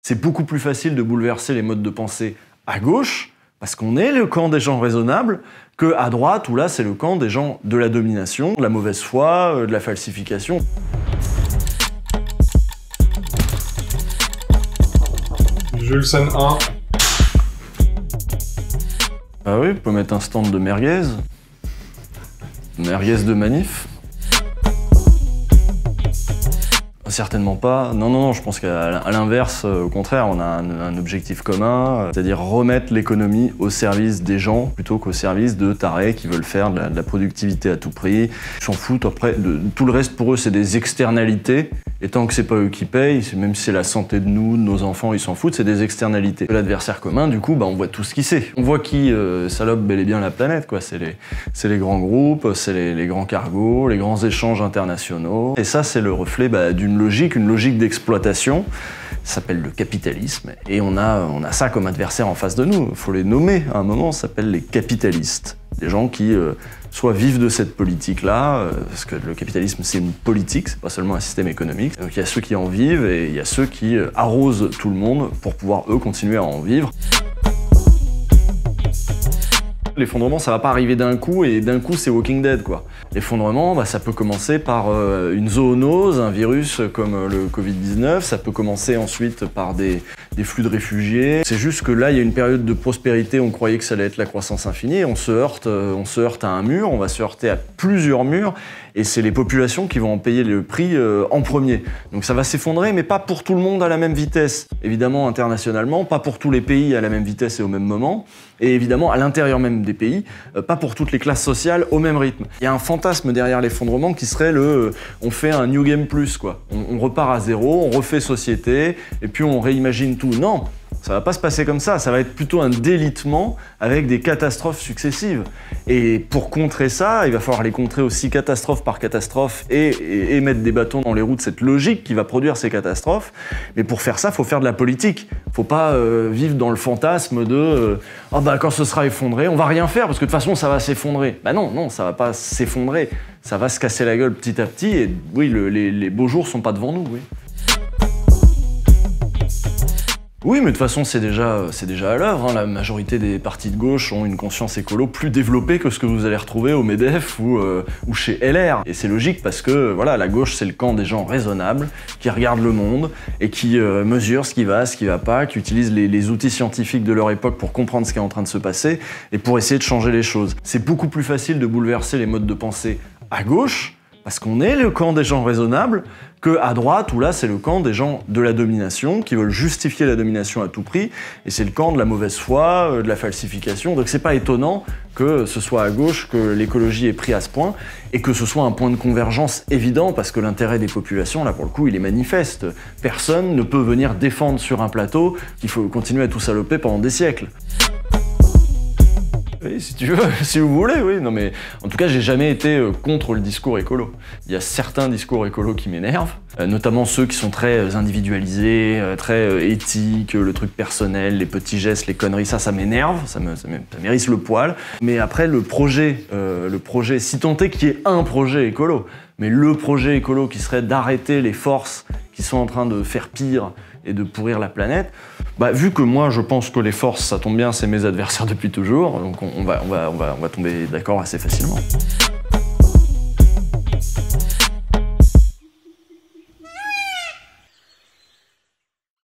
C'est beaucoup plus facile de bouleverser les modes de pensée à gauche, parce qu'on est le camp des gens raisonnables, qu'à droite, où là, c'est le camp des gens de la domination, de la mauvaise foi, de la falsification. Jules scène 1. Ah oui, on peut mettre un stand de merguez. Merguez de manif. Certainement pas. Non, je pense qu'à l'inverse, au contraire, on a un objectif commun, c'est-à-dire remettre l'économie au service des gens plutôt qu'au service de tarés qui veulent faire de la productivité à tout prix. Ils s'en foutent après. Tout le reste pour eux, c'est des externalités. Et tant que c'est pas eux qui payent, même si c'est la santé de nous, de nos enfants, ils s'en foutent, c'est des externalités. L'adversaire commun, du coup, on voit tout ce qu'il sait. On voit qui salope bel et bien la planète, quoi. C'est les grands groupes, c'est les grands cargos, les grands échanges internationaux. Et ça, c'est le reflet d'une logique, une logique d'exploitation. Ça s'appelle le capitalisme. Et on a ça comme adversaire en face de nous. Il faut les nommer. À un moment, ça s'appelle les capitalistes. Des gens qui soit vivent de cette politique-là, parce que le capitalisme c'est une politique, c'est pas seulement un système économique. Donc il y a ceux qui en vivent et il y a ceux qui arrosent tout le monde pour pouvoir eux continuer à en vivre. L'effondrement, ça va pas arriver d'un coup, et d'un coup, c'est Walking Dead, quoi. L'effondrement, ça peut commencer par une zoonose, un virus comme le Covid-19, ça peut commencer ensuite par des flux de réfugiés. C'est juste que là, il y a une période de prospérité, on croyait que ça allait être la croissance infinie, on se heurte à un mur, on va se heurter à plusieurs murs, et c'est les populations qui vont en payer le prix en premier. Donc ça va s'effondrer, mais pas pour tout le monde à la même vitesse. Évidemment, internationalement, pas pour tous les pays à la même vitesse et au même moment, et évidemment, à l'intérieur même des pays, pas pour toutes les classes sociales au même rythme. Il y a un fantasme derrière l'effondrement qui serait on fait un New Game Plus, quoi. On repart à zéro, on refait société, et puis on réimagine tout. Non, ça va pas se passer comme ça va être plutôt un délitement avec des catastrophes successives. Et pour contrer ça, il va falloir les contrer aussi catastrophe par catastrophe et mettre des bâtons dans les roues de cette logique qui va produire ces catastrophes. Mais pour faire ça, il faut faire de la politique. Faut pas vivre dans le fantasme de quand ce sera effondré, on va rien faire parce que de toute façon ça va s'effondrer. Non, ça va pas s'effondrer. Ça va se casser la gueule petit à petit et oui, les beaux jours sont pas devant nous, oui. Oui, mais de toute façon, c'est déjà à l'œuvre. La majorité des partis de gauche ont une conscience écolo plus développée que ce que vous allez retrouver au MEDEF ou chez LR. Et c'est logique parce que la gauche, c'est le camp des gens raisonnables, qui regardent le monde et qui mesurent ce qui va pas, qui utilisent les outils scientifiques de leur époque pour comprendre ce qui est en train de se passer et pour essayer de changer les choses. C'est beaucoup plus facile de bouleverser les modes de pensée à gauche, parce qu'on est le camp des gens raisonnables, qu'à droite, où là, c'est le camp des gens de la domination, qui veulent justifier la domination à tout prix, et c'est le camp de la mauvaise foi, de la falsification. Donc c'est pas étonnant que ce soit à gauche que l'écologie est pris à ce point, et que ce soit un point de convergence évident, parce que l'intérêt des populations, là, pour le coup, il est manifeste. Personne ne peut venir défendre sur un plateau qu'il faut continuer à tout saloper pendant des siècles. Oui, si tu veux, si vous voulez, oui. Non mais, en tout cas, j'ai jamais été contre le discours écolo. Il y a certains discours écolos qui m'énervent, notamment ceux qui sont très individualisés, très éthiques, le truc personnel, les petits gestes, les conneries, ça m'énerve, ça m'érisse le poil. Mais après, le projet, si tant est qu'il y ait un projet écolo, mais le projet écolo qui serait d'arrêter les forces qui sont en train de faire pire et de pourrir la planète, vu que moi je pense que les forces, ça tombe bien, c'est mes adversaires depuis toujours, donc on va tomber d'accord assez facilement.